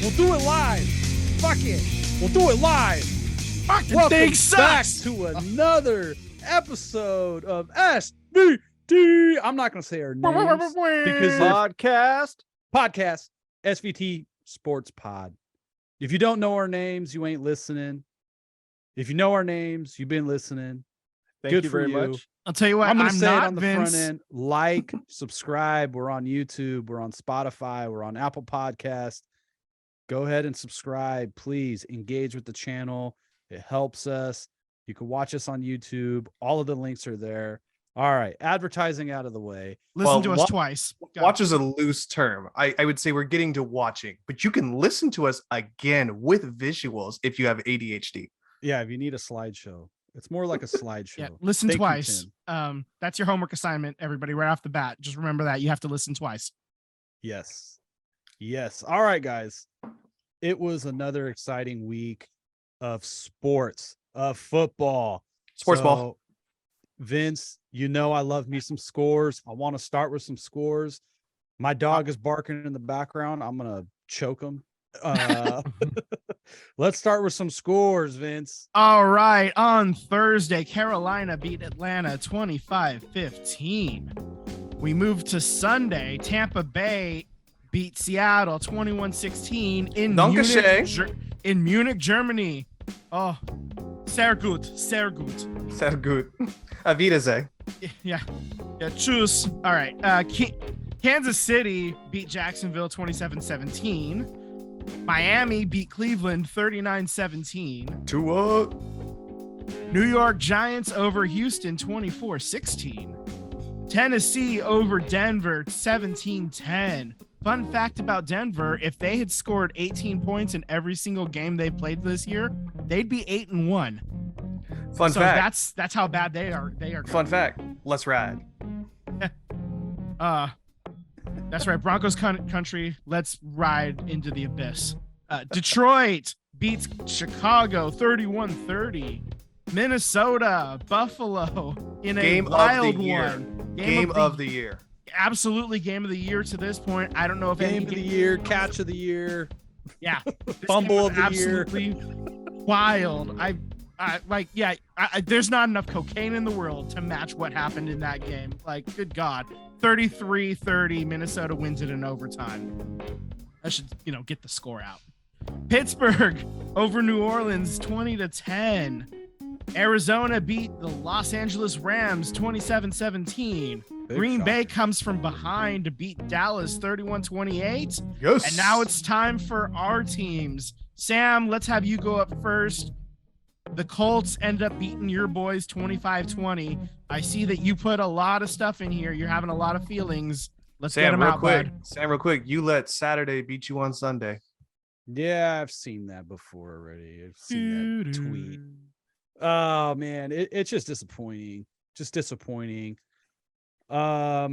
We'll do it live. Fuck it. We'll do it live. Fucking Welcome thing back sucks. to another episode of SVT. I'm not going to say our names because podcast SVT Sports Pod. If you don't know our names, you ain't listening. If you know our names, you've been listening. Thank you very much. I'll tell you what, I'm going to I'm say not it on the Vince. front end. Like, subscribe. We're on YouTube. We're on Spotify. We're on Apple Podcast. Go ahead and subscribe. Please engage with the channel. It helps us. You can watch us on YouTube. All of the links are there. All right. Advertising out of the way. Listen to us twice. Watch is a loose term. I would say we're getting to watching, but you can listen to us again with visuals if you have ADHD. Yeah, if you need a slideshow. It's more like a slideshow. Yeah, listen Thank you, twice. Tim. That's your homework assignment, everybody, right off the bat. Just remember that you have to listen twice. Yes. Yes. All right, guys. It was another exciting week of sports, of football. Sports ball. Vince, you know I love me some scores. I want to start with some scores. My dog is barking in the background. I'm going to choke him. Let's start with some scores, Vince. All right. On Thursday, Carolina beat Atlanta 25-15. We moved to Sunday. Tampa Bay beat Seattle 21-16 in Munich, Germany. Oh, sehr gut. Sehr gut. Auf Wiedersehen. Yeah. Tschüss. All right. Kansas City beat Jacksonville 27-17. Miami beat Cleveland 39-17. Tua. New York Giants over Houston 24-16. Tennessee over Denver 17-10. Fun fact about Denver, if they had scored 18 points in every single game they played this year, they'd be 8-1. Fun fact. That's how bad they are. Fun fact. Let's ride. That's right. Broncos country. Let's ride into the abyss. Detroit beats Chicago 31-30. Minnesota, Buffalo in a wild one. Game of the year. Absolutely game of the year to this point. I don't know if Game of the year, catch of the year. Yeah. Fumble of the year. Absolutely wild. There's not enough cocaine in the world to match what happened in that game. Like, good God. 33-30, Minnesota wins it in overtime. I should, get the score out. Pittsburgh over New Orleans 20-10. Arizona beat the Los Angeles Rams 27-17. Green Bay comes from behind to beat Dallas 31-28. Yes. And now it's time for our teams. Sam, let's have you go up first. The Colts end up beating your boys 25-20. I see that you put a lot of stuff in here. You're having a lot of feelings. Let's get them out, bud. Sam, real quick. You let Saturday beat you on Sunday. Yeah, I've seen that before already. I've seen that tweet. Oh man, it's just disappointing. Yeah,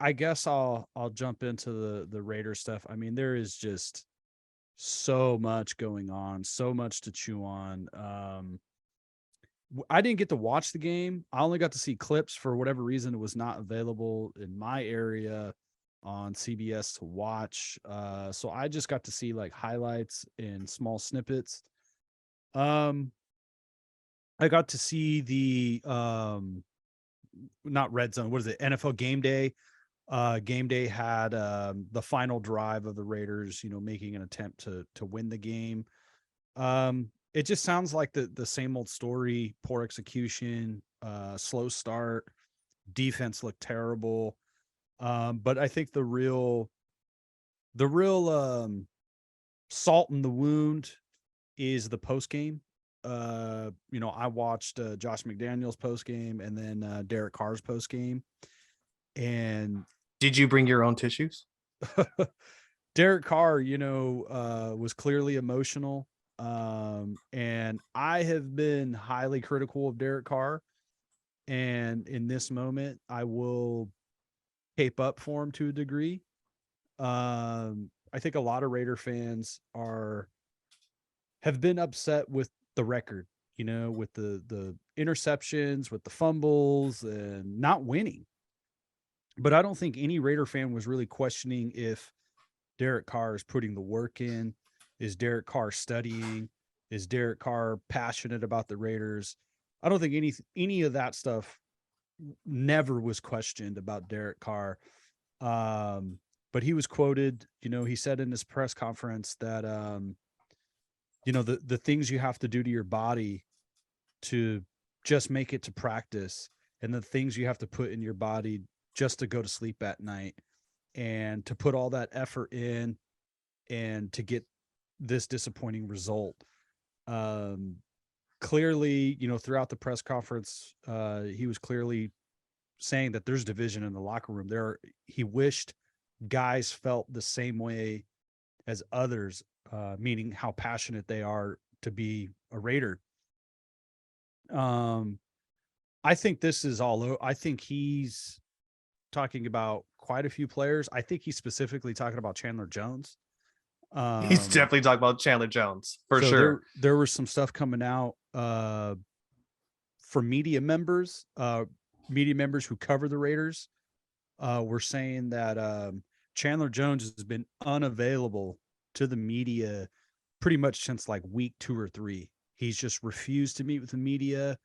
I guess I'll jump into the Raiders stuff. I mean, there is just so much going on, so much to chew on. I didn't get to watch the game. I only got to see clips. For whatever reason, it was not available in my area on CBS to watch. So I just got to see like highlights and small snippets. I got to see the not Red Zone. What is it? NFL Game Day. Game Day had the final drive of the Raiders, making an attempt to win the game. It just sounds like the same old story. Poor execution, slow start, defense looked terrible. But I think the real salt in the wound is the post game. I watched Josh McDaniels post game and then Derek Carr's post game. And did you bring your own tissues? Derek Carr, was clearly emotional. And I have been highly critical of Derek Carr. And in this moment, I will cape up for him to a degree. I think a lot of Raider fans have been upset with the record, with the interceptions, with the fumbles, and not winning. But I don't think any Raider fan was really questioning if Derek Carr is putting the work in? Is Derek Carr studying? Is Derek Carr passionate about the Raiders? I don't think any of that stuff never was questioned about Derek Carr. But he was quoted, he said in his press conference that, the things you have to do to your body to just make it to practice, and the things you have to put in your body just to go to sleep at night, and to put all that effort in and to get this disappointing result. Clearly, throughout the press conference, he was clearly saying that there's division in the locker room. He wished guys felt the same way as others, meaning how passionate they are to be a Raider. I think this is I think he's talking about quite a few players. I think he's specifically talking about Chandler Jones. He's definitely talking about Chandler Jones for sure. There was some stuff coming out for media members who cover the Raiders. Were saying that Chandler Jones has been unavailable to the media pretty much since like week 2 or 3. He's just refused to meet with the media,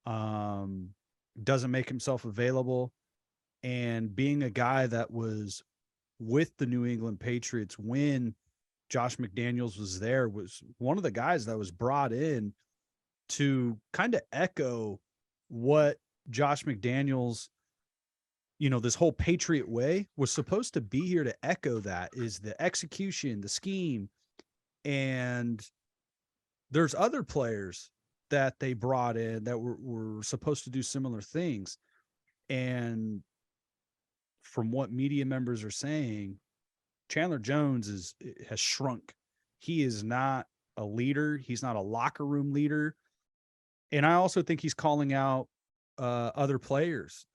doesn't make himself available. And being a guy that was with the New England Patriots when Josh McDaniels was there, was one of the guys that was brought in to kind of echo what Josh McDaniels, this whole Patriot way was supposed to be here to echo. That is the execution, the scheme. And there's other players that they brought in that were supposed to do similar things. And from what media members are saying, Chandler Jones has shrunk. He is not a leader. He's not a locker room leader. And I also think he's calling out other players.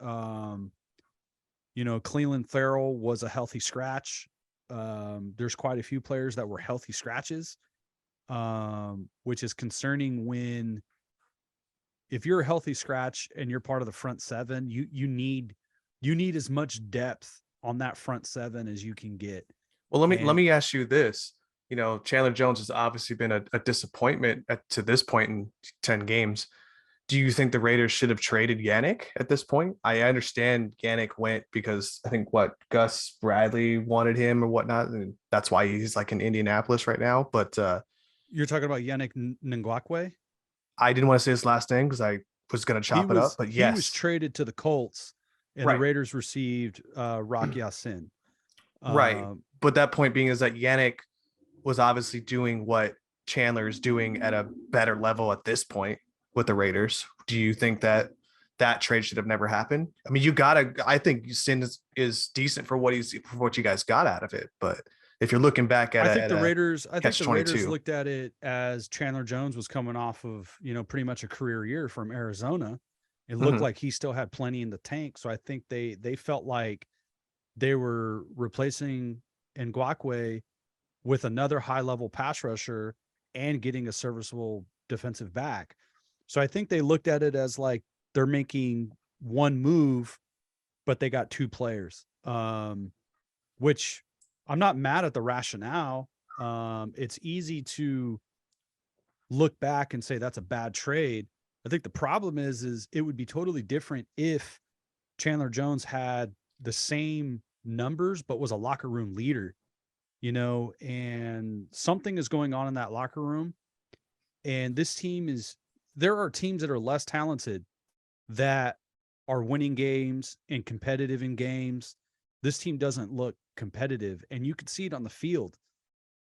Cleveland Farrell was a healthy scratch. There's quite a few players that were healthy scratches, which is concerning if you're a healthy scratch and you're part of the front seven, you need as much depth on that front seven as you can get. Well, let me ask you this. Chandler Jones has obviously been a disappointment to this point in 10 games. Do you think the Raiders should have traded Yannick at this point? I understand Yannick went because I think Gus Bradley wanted him or whatnot, and that's why he's like in Indianapolis right now. But you're talking about Yannick Ngakwe? I didn't want to say his last name because I was going to chop it up, but yes. He was traded to the Colts, and the Raiders received Rock Ya-Sin. Right. But that point being is that Yannick was obviously doing what Chandler is doing at a better level at this point with the Raiders. Do you think that trade should have never happened? I mean, I think Sin is decent for what you guys got out of it. But if you're looking back at I think the Raiders catch-22. looked at it as Chandler Jones was coming off of, pretty much a career year from Arizona. It looked like he still had plenty in the tank. So I think they felt like they were replacing Ngakwe with another high-level pass rusher and getting a serviceable defensive back. So I think they looked at it as like they're making one move, but they got 2 players, which I'm not mad at the rationale. It's easy to look back and say that's a bad trade. I think the problem is it would be totally different if Chandler Jones had the same numbers, but was a locker room leader, and something is going on in that locker room. And there are teams that are less talented that are winning games and competitive in games. This team doesn't look competitive, and you could see it on the field.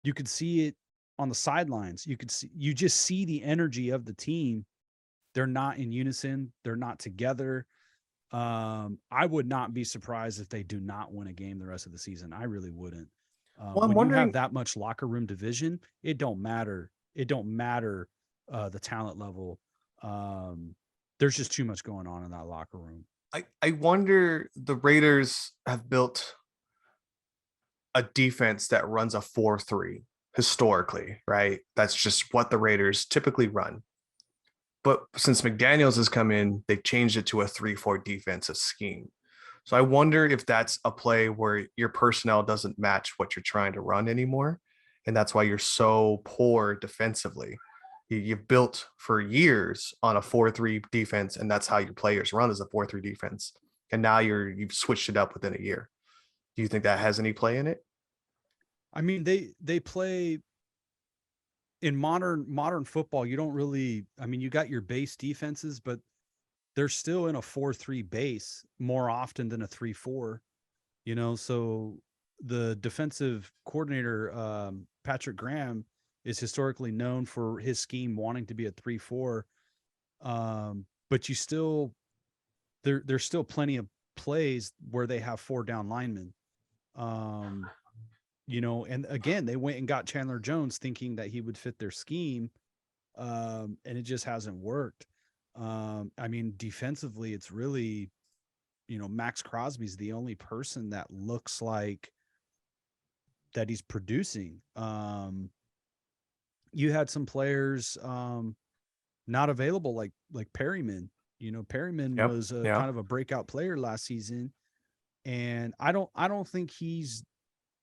You could see it on the sidelines. You just see the energy of the team. They're not in unison. They're not together. I would not be surprised if they do not win a game the rest of the season. I really wouldn't. Well, I'm when wondering, you have that much locker room division, it don't matter. It don't matter the talent level. There's just too much going on in that locker room. I wonder, the Raiders have built a defense that runs a 4-3 historically, right? That's just what the Raiders typically run. But since McDaniels has come in, they've changed it to a 3-4 defensive scheme. So I wonder if that's a play where your personnel doesn't match what you're trying to run anymore. And that's why you're so poor defensively. You've built for years on a 4-3 defense, and that's how your players run as a 4-3 defense. And now you've switched it up within a year. Do you think that has any play in it? I mean, they play in modern football. You don't really, I mean, you got your base defenses, but they're still in a 4-3 base more often than a 3-4, so the defensive coordinator, Patrick Graham, is historically known for his scheme wanting to be a 3-4. But there's still plenty of plays where they have 4 down linemen. And again, they went and got Chandler Jones thinking that he would fit their scheme. And it just hasn't worked. I mean, defensively, it's really, Max Crosby's the only person that looks like that he's producing. You had some players not available, like Perryman. Perryman Yep. was Yeah. kind of a breakout player last season, and I don't think he's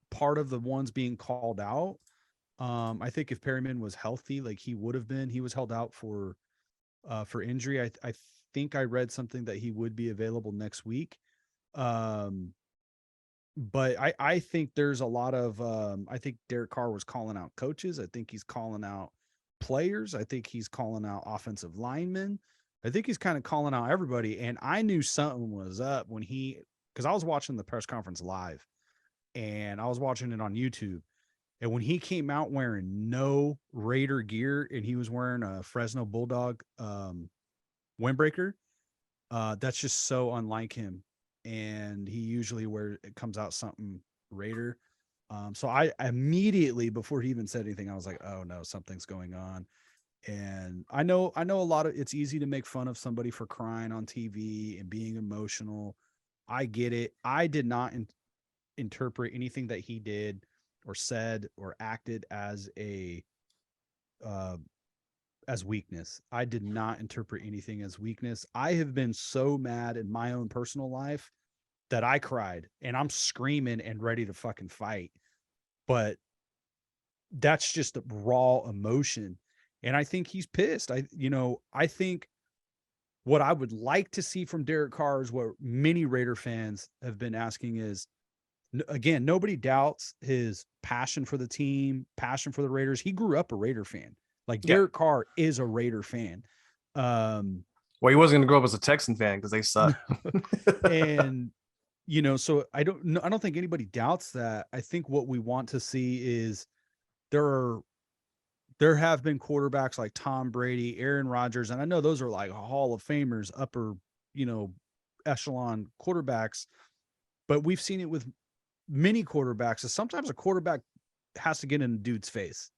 part of the ones being called out. I think if Perryman was healthy, like he would have been, he was held out for injury. I think I read something that he would be available next week. But I think there's a lot of I think Derek Carr was calling out coaches. I think he's calling out players. I think he's calling out offensive linemen. I think he's kind of calling out everybody. And I knew something was up because I was watching the press conference live and I was watching it on YouTube. And when he came out wearing no Raider gear and he was wearing a Fresno Bulldog windbreaker, that's just so unlike him. And he usually it comes out something Raider. So I immediately, before he even said anything, I was like, oh no, something's going on. And I know a lot of, it's easy to make fun of somebody for crying on TV and being emotional. I get it. I did not interpret anything that he did or said or acted as as weakness. I did not interpret anything as weakness. I have been so mad in my own personal life that I cried and I'm screaming and ready to fucking fight. But that's just a raw emotion. And I think he's pissed. I think what I would like to see from Derek Carr is what many Raider fans have been asking is, again, nobody doubts his passion for the team, passion for the Raiders. He grew up a Raider fan. Like Derek Carr is a Raider fan. Well, he wasn't going to grow up as a Texan fan because they suck. And, so I don't think anybody doubts that. I think what we want to see is there have been quarterbacks like Tom Brady, Aaron Rodgers, and I know those are like Hall of Famers, upper, echelon quarterbacks, but we've seen it with many quarterbacks. So sometimes a quarterback has to get in a dude's face.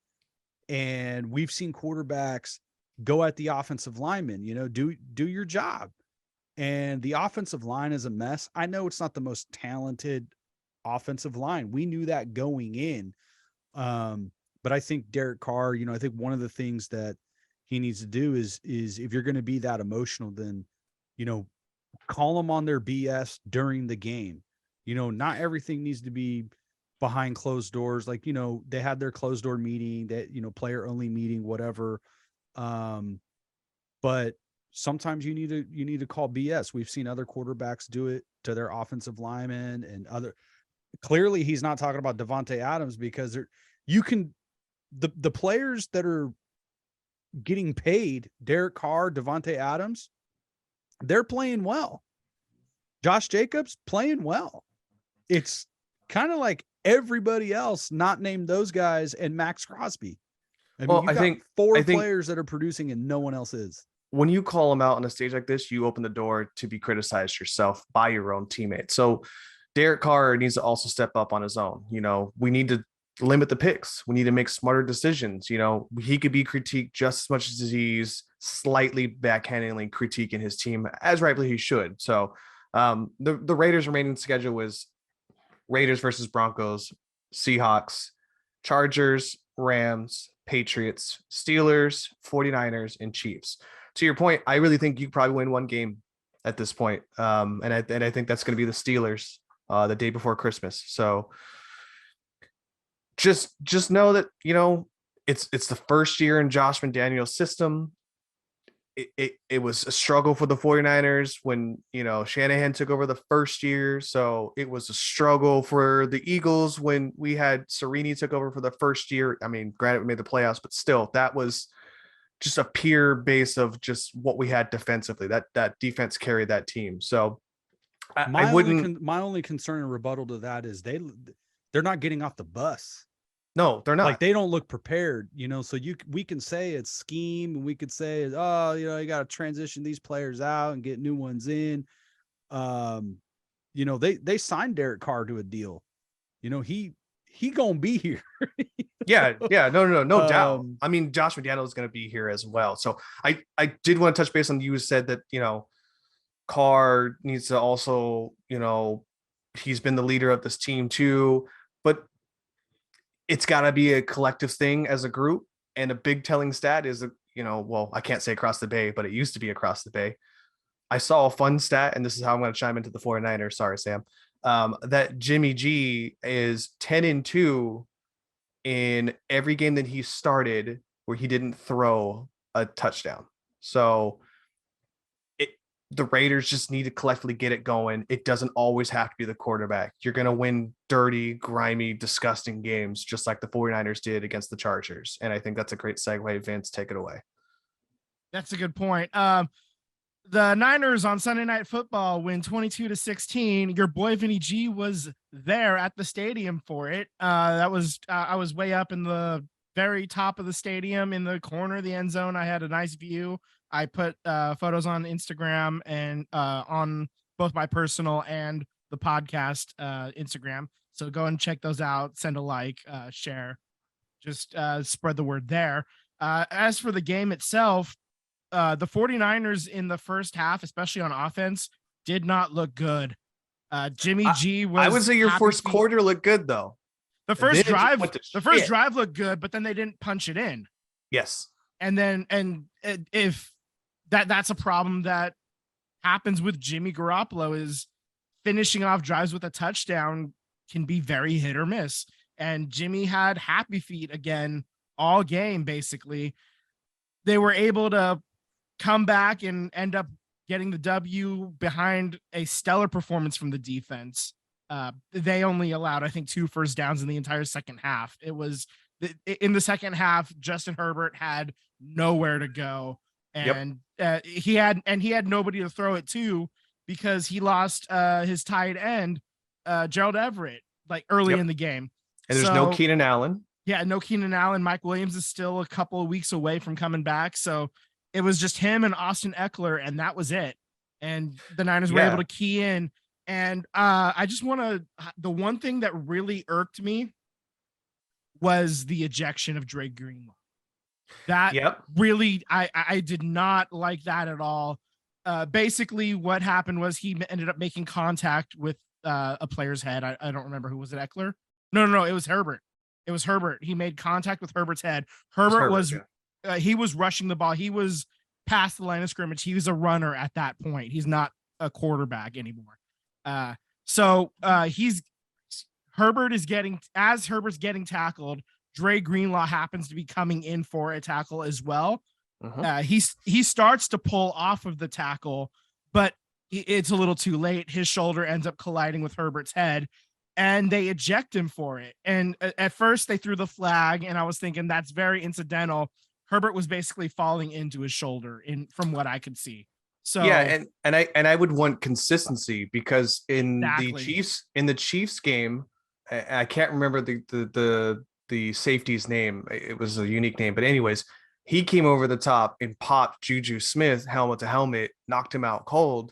And we've seen quarterbacks go at the offensive lineman, do your job. And the offensive line is a mess. I know it's not the most talented offensive line. We knew that going in. But I think Derek Carr, I think one of the things that he needs to do is if you're going to be that emotional, then, call them on their BS during the game. Not everything needs to be behind closed doors. Like, they had their closed door meeting, that, player only meeting, whatever. But sometimes you need to call BS. We've seen other quarterbacks do it to their offensive linemen and clearly he's not talking about Devontae Adams because the players that are getting paid, Derek Carr, Devontae Adams, they're playing well. Josh Jacobs playing well. It's kind of like everybody else not named those guys and Max Crosby. I mean, you got four players that are producing and no one else is. When you call them out on a stage like this, you open the door to be criticized yourself by your own teammates. So Derek Carr needs to also step up on his own. We need to limit the picks. We need to make smarter decisions. He could be critiqued just as much as he's slightly backhandedly critiquing his team, as rightly he should. So the Raiders' remaining schedule was Raiders versus Broncos, Seahawks, Chargers, Rams, Patriots, Steelers, 49ers, and Chiefs. To your point, I really think you could probably win one game at this point. And I think that's going to be the Steelers the day before Christmas. So just know that, you know, it's the first year in Josh McDaniel's system. It was a struggle for the 49ers when, you know, Shanahan took over the first year. So it was a struggle for the Eagles when we had Serini took over for the first year. I mean, granted, we made the playoffs, but still, that was just a pure base of just what we had defensively. That defense carried that team. So I wouldn't. My only concern and rebuttal to that is they're not getting off the bus. No, they're not. Like, they don't look prepared, you know. So we can say it's scheme, and we could say, oh, you know, you got to transition these players out and get new ones in. You know, they signed Derek Carr to a deal. You know, he gonna be here. Yeah, no doubt. I mean, Josh McDaniel is going to be here as well. So I did want to touch base on, you said that, you know, Carr needs to also, you know, he's been the leader of this team too, but it's got to be a collective thing as a group. And a big telling stat is, you know, well, I can't say across the bay, but it used to be across the bay. I saw a fun stat, and this is how I'm going to chime into the 49ers. Sorry, Sam. That Jimmy G is 10-2 in every game that he started where he didn't throw a touchdown. So the Raiders just need to collectively get it going. It doesn't always have to be the quarterback. You're going to win dirty, grimy, disgusting games, just like the 49ers did against the Chargers. And I think that's a great segue. Vince, take it away. That's a good point. The Niners on Sunday Night Football win 22-16. Your boy Vinny G was there at the stadium for it. I was way up in the very top of the stadium in the corner of the end zone. I had a nice view. I put photos on Instagram and on both my personal and the podcast Instagram. So go and check those out. Send a like, share, just spread the word there. As for the game itself, the 49ers in the first half, especially on offense, did not look good. Jimmy G was. I would say your first quarter looked good though. The first drive looked good, but then they didn't punch it in. Yes. And if that's a problem that happens with Jimmy Garoppolo, is finishing off drives with a touchdown can be very hit or miss. And Jimmy had happy feet again all game. Basically, they were able to come back and end up getting the W behind a stellar performance from the defense. They only allowed, I think, 2 first downs in the entire second half. It was in the second half, Justin Herbert had nowhere to go. And he had nobody to throw it to, because he lost his tight end, Gerald Everett, like early in the game. And there's no Keenan Allen. Yeah, no Keenan Allen. Mike Williams is still a couple of weeks away from coming back. So it was just him and Austin Eckler, and that was it. And the Niners were able to key in. And I just want to, the one thing that really irked me was the ejection of Dre Greenlaw. That really, I did not like that at all. Basically what happened was he ended up making contact with a player's head. I don't remember who was it. Eckler? No, it was Herbert. It was Herbert. He made contact with Herbert's head. Herbert was he was rushing the ball. He was past the line of scrimmage. He was a runner at that point. He's not a quarterback anymore. Herbert's getting tackled, Dre Greenlaw happens to be coming in for a tackle as well. He starts to pull off of the tackle, but it's a little too late. His shoulder ends up colliding with Herbert's head, and they eject him for it. And at first they threw the flag, and I was thinking that's very incidental. Herbert was basically falling into his shoulder from what I could see. So yeah, and I would want consistency, because in the Chiefs game, I can't remember the safety's name. It was a unique name, but anyways, he came over the top and popped Juju Smith helmet to helmet, knocked him out cold.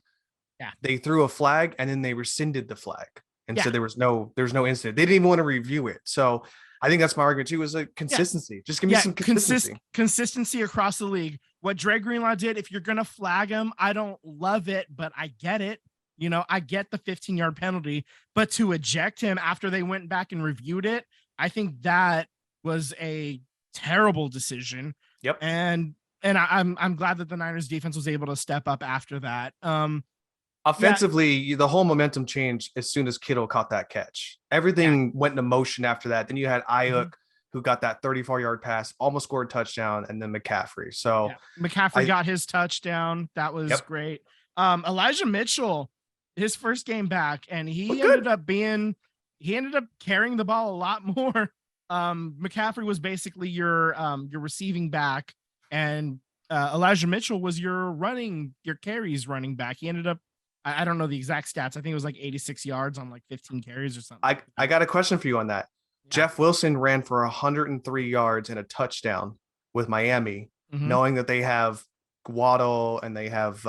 Yeah, they threw a flag and then they rescinded the flag and said there was no incident. They didn't even want to review it. So I think that's my argument too, is like consistency. Just give me some consistency across the league. What Dre Greenlaw did, if you're going to flag him, I don't love it, but I get it. You know, I get the 15-yard penalty, but to eject him after they went back and reviewed it, I think that was a terrible decision. Yep. And I'm glad that the Niners defense was able to step up after that. Offensively, the whole momentum changed as soon as Kittle caught that catch. Everything went into motion after that. Then you had Ayuk, who got that 34-yard pass, almost scored a touchdown, and then McCaffrey. So McCaffrey got his touchdown. That was great. Elijah Mitchell, his first game back, and he ended up carrying the ball a lot more. McCaffrey was basically your receiving back, and Elijah Mitchell was your carries running back. He ended up, I don't know the exact stats. I think it was like 86 yards on like 15 carries or something. I got a question for you on that. Yeah. Jeff Wilson ran for 103 yards and a touchdown with Miami, knowing that they have Waddle and they have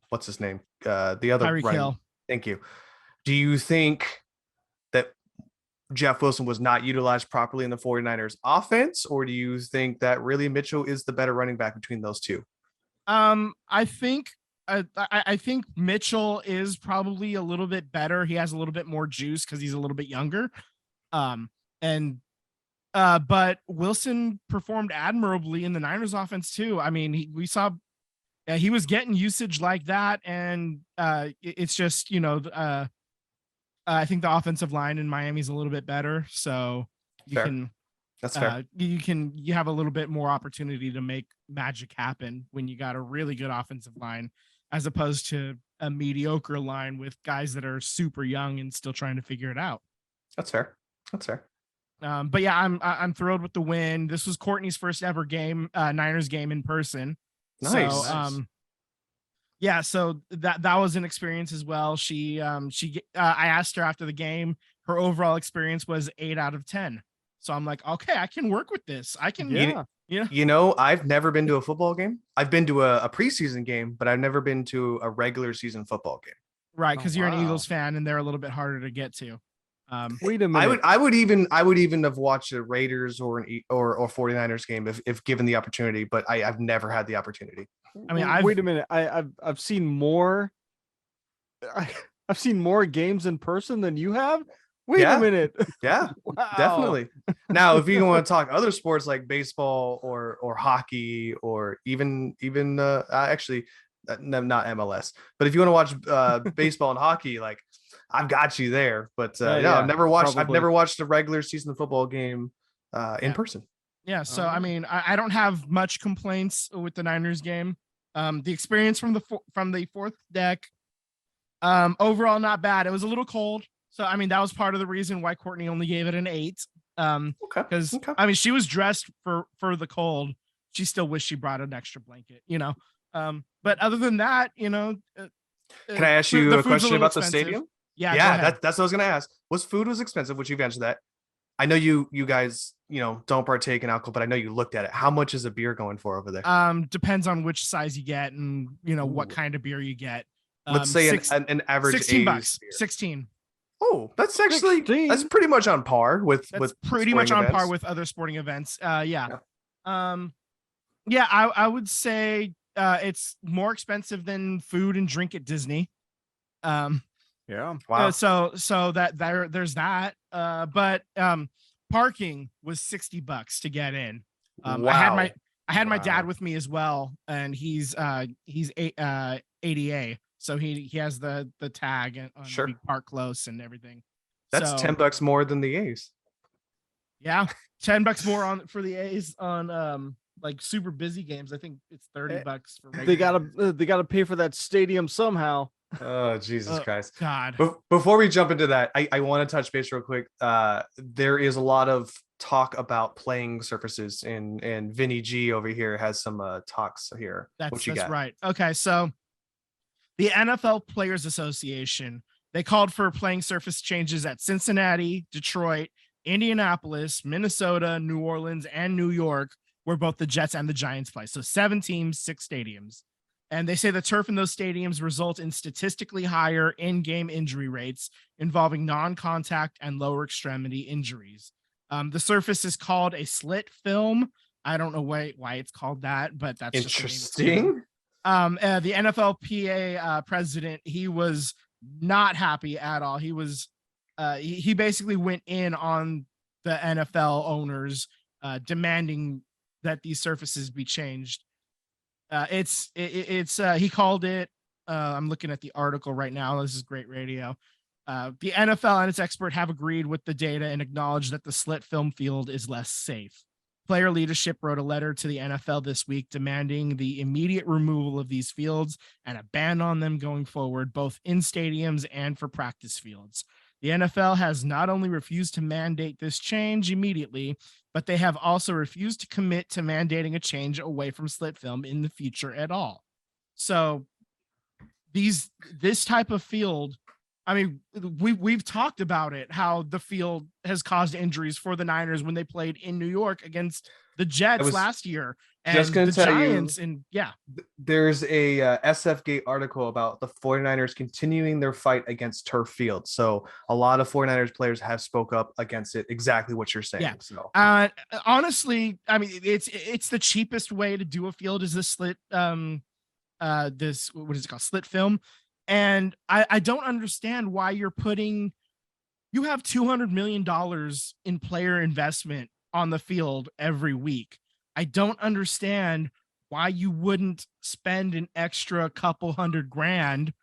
what's his name? The other Tyreek Hill. Thank you. Do you think that Jeff Wilson was not utilized properly in the 49ers offense, or do you think that really Mitchell is the better running back between those two? I think Mitchell is probably a little bit better. He has a little bit more juice because he's a little bit younger. But Wilson performed admirably in the Niners offense too. I mean, we saw he was getting usage like that, and it's just, I think the offensive line in Miami is a little bit better, so that's fair. You have a little bit more opportunity to make magic happen when you got a really good offensive line, as opposed to a mediocre line with guys that are super young and still trying to figure it out. That's fair. But yeah, I'm thrilled with the win. This was Courtney's first ever game, Niners game in person. Nice. So that was an experience as well. I asked her after the game, her overall experience was 8 out of 10. So I'm like, okay, I can work with this. I can, I've never been to a football game. I've been to a preseason game, but I've never been to a regular season football game. Right, because you're an Eagles fan and they're a little bit harder to get to. Wait a minute. I would even have watched a Raiders or 49ers game if given the opportunity, but I've never had the opportunity. I mean, wait a minute. I've seen more. I've seen more games in person than you have. Wait a minute. Yeah, wow. Definitely. Now, if you want to talk other sports like baseball or hockey or even actually not MLS, but if you want to watch baseball and hockey, like I've got you there. But I've never watched a regular season football game in person. Yeah, so I mean, I don't have much complaints with the Niners game. The experience from the fourth deck, overall not bad. It was a little cold, so I mean that was part of the reason why Courtney only gave it an 8. Because I mean she was dressed for the cold. She still wished she brought an extra blanket, But other than that, can I ask you a question about the stadium? Yeah, that's what I was gonna ask. Food was expensive, which you've answered that. I know you guys, don't partake in alcohol, but I know you looked at it. How much is a beer going for over there? Depends on which size you get and what kind of beer you get. Let's say an average $16. beer. 16. Oh, that's actually that's pretty much on par with pretty much on events. par with other sporting events. I would say it's more expensive than food and drink at Disney. Yeah. Wow. So there's that. But parking was $60 to get in. Wow. I had my dad with me as well, and he's ADA, so he has the tag on the park close and everything. That's $10 more than the A's. Yeah, $10 more for the A's on like super busy games. I think it's $30 for regular. They gotta pay for that stadium somehow. Oh, Jesus Christ. God. Before we jump into that, I want to touch base real quick. There is a lot of talk about playing surfaces, and Vinny G over here has some talks here. That's right. Okay, so the NFL Players Association, they called for playing surface changes at Cincinnati, Detroit, Indianapolis, Minnesota, New Orleans, and New York, where both the Jets and the Giants play. So 7 teams, 6 stadiums. And they say the turf in those stadiums result in statistically higher in-game injury rates involving non-contact and lower extremity injuries. The surface is called a slit film. I don't know why it's called that, but that's interesting. The NFLPA president, he was not happy at all. He was he basically went in on the NFL owners, demanding that these surfaces be changed. He called it I'm looking at the article right now. This is great radio. The NFL and its expert have agreed with the data and acknowledged that the slit film field is less safe. Player leadership wrote a letter to the NFL this week demanding the immediate removal of these fields and a ban on them going forward, both in stadiums and for practice fields. The NFL has not only refused to mandate this change immediately, but they have also refused to commit to mandating a change away from slit film in the future at all. So this type of field, I mean, we've talked about it, how the field has caused injuries for the Niners when they played in New York against the Jets last year and just gonna the tell Giants. you, And yeah, there's a SF Gate article about the 49ers continuing their fight against turf field. So a lot of 49ers players have spoke up against it. Exactly what you're saying. Yeah. So honestly, I mean, it's the cheapest way to do a field is this slit, this, what is it called? Slit film. And I don't understand why you have $200 million in player investment on the field every week. I don't understand why you wouldn't spend an extra couple $100,000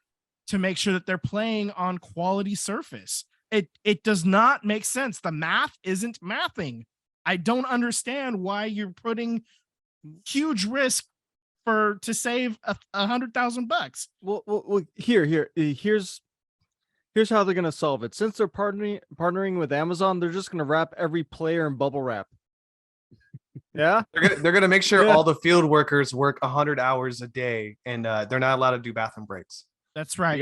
to make sure that they're playing on quality surface. It does not make sense. The math isn't mathing. I don't understand why you're putting huge risk to save $100,000. Well, here's how they're gonna solve it. Since they're partnering with Amazon, they're just gonna wrap every player in bubble wrap. Yeah, they're gonna make sure Yeah. all the field workers work 100 hours a day, and they're not allowed to do bathroom breaks. That's right.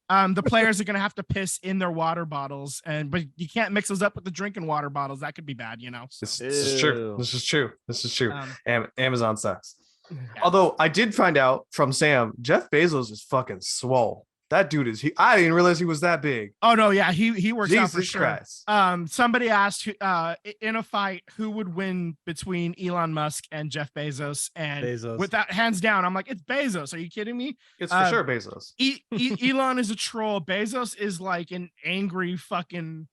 The players are gonna have to piss in their water bottles, but you can't mix those up with the drinking water bottles. That could be bad, you know. So. This is true. Ew. This is true. This is true. Amazon sucks. Yeah. Although I did find out from Sam, Jeff Bezos is fucking swole. That dude is. I didn't realize he was that big. Oh no, yeah, he works out for Jesus sure. Christ. Somebody asked in a fight who would win between Elon Musk and Jeff Bezos, and Bezos. without hands down, I'm like, it's Bezos. Are you kidding me? It's for sure Bezos. Elon is a troll. Bezos is like an angry fucking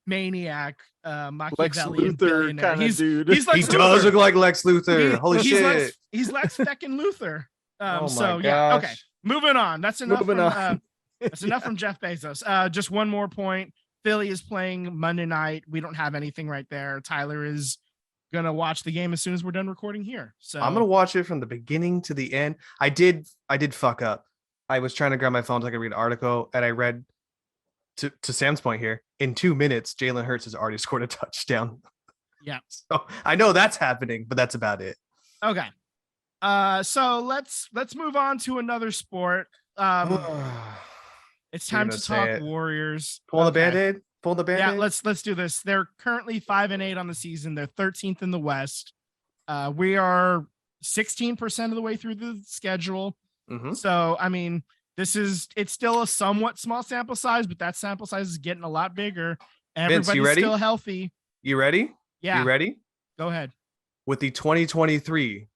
maniac, Lex Machiavellian Luthor billionaire. kind of dude. He's He Lex does Luthor. look like Lex Luthor. Holy he's shit. He's Lex feckin' Luthor. Oh my So yeah, okay. gosh. Moving on. That's enough. Moving on. That's enough from Jeff Bezos. Just one more point. Philly is playing Monday night. We don't have anything right there. Tyler is gonna watch the game as soon as we're done recording here. So I'm gonna watch it from the beginning to the end. I did fuck up. I was trying to grab my phone so I could read an article, and I read to Sam's point here. In 2 minutes, Jalen Hurts has already scored a touchdown. Yeah. So I know that's happening, but that's about it. Okay. So let's move on to another sport. It's time gonna to say talk it. Warriors. Pull the Okay. band-aid. Pull the band-aid. Yeah, let's do this. They're currently 5-8 on the season. They're 13th in the West. We are 16% of the way through the schedule. Mhm. So I mean, it's still a somewhat small sample size, but that sample size is getting a lot bigger. Vince, you Everybody's ready? still healthy. You ready? Yeah. You ready? Go ahead. With the 2023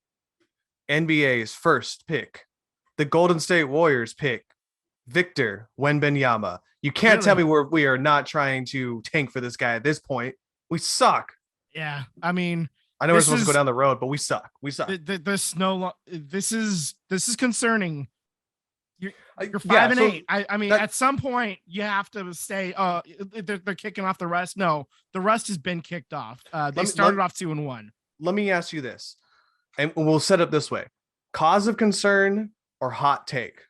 NBA's first pick, the Golden State Warriors pick Victor Wembanyama. You can't tell me we are not trying to tank for this guy at this point. We suck. Yeah. I mean, I know we're This supposed to go is- down the road, but we suck. We suck. this is concerning. You're Yeah, 5-8. so I mean, that- at some point you have to say, they're kicking off the rust. No, the rust has been kicked off. They started off 2-1. let me ask you this, and we'll set up this way: cause of concern or hot take?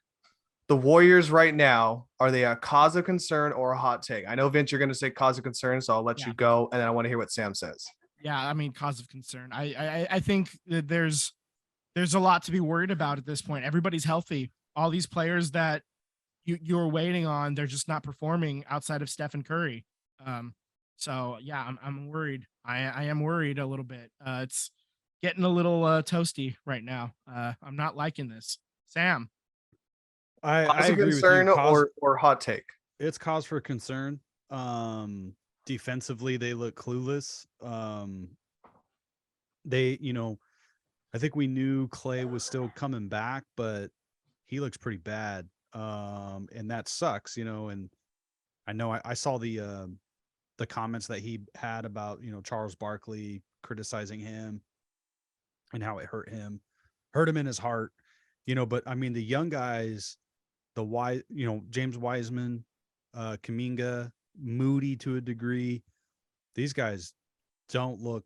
The Warriors right now, are they a cause of concern or a hot take? I know, Vince, you're going to say cause of concern, so I'll let you go, and then I want to hear what Sam says. Yeah, I mean, cause of concern. I think that there's a lot to be worried about at this point. Everybody's healthy. All these players that you're waiting on, they're just not performing outside of Stephen Curry. So yeah, I'm worried. I am worried a little bit. It's getting a little toasty right now. I'm not liking this. Sam. I Cause of agree with concern you. or hot take? It's cause for concern. Defensively, they look clueless. I think we knew Clay was still coming back, but he looks pretty bad. And that sucks, and I know I saw the comments that he had about, Charles Barkley criticizing him and how it hurt him in his heart. but I mean, the young guys, James Wiseman, Kuminga, Moody to a degree, these guys don't look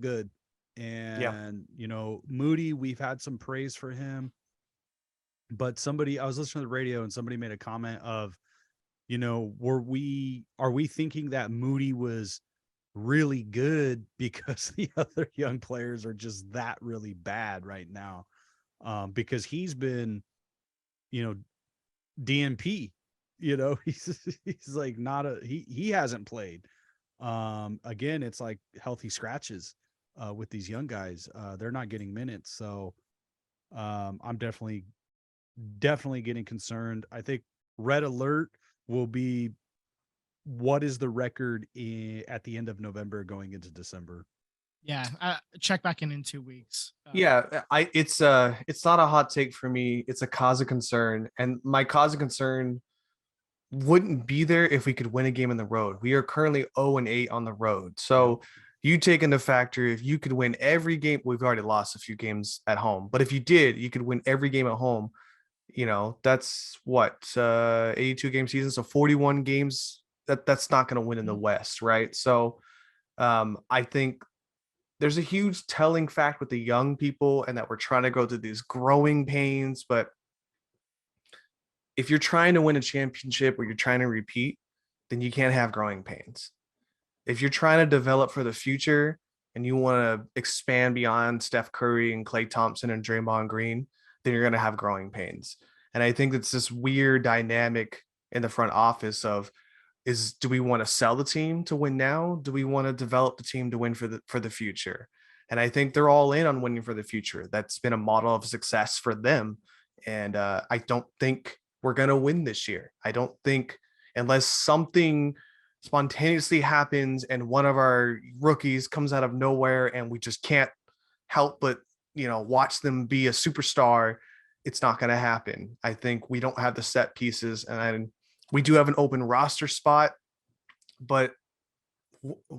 good. And, Moody, we've had some praise for him, but I was listening to the radio and somebody made a comment of, are we thinking that Moody was really good because the other young players are just that really bad right now? Because he's been, DNP, he's like he hasn't played. Again, it's like healthy scratches with these young guys. They're not getting minutes. So I'm definitely getting concerned. I think red alert will be, what is the record at the end of November going into December? Yeah, check back in 2 weeks. Yeah, it's not a hot take for me. It's a cause of concern, and my cause of concern wouldn't be there if we could win a game on the road. We are currently 0-8 on the road. So you take into factor, if you could win every game, we've already lost a few games at home, but if you could win every game at home, that's what, 82 game season. So 41 games, that's not going to win in the West. Right. So I think there's a huge telling fact with the young people, and that we're trying to go through these growing pains. But if you're trying to win a championship or you're trying to repeat, then you can't have growing pains. If you're trying to develop for the future and you want to expand beyond Steph Curry and Klay Thompson and Draymond Green, then you're going to have growing pains. And I think it's this weird dynamic in the front office of, do we want to sell the team to win now? Do we want to develop the team to win for the future? And I think they're all in on winning for the future. That's been a model of success for them. And I don't think we're going to win this year. I don't think, unless something spontaneously happens and one of our rookies comes out of nowhere and we just can't help but, watch them be a superstar, it's not going to happen. I think we don't have the set pieces, and we do have an open roster spot, but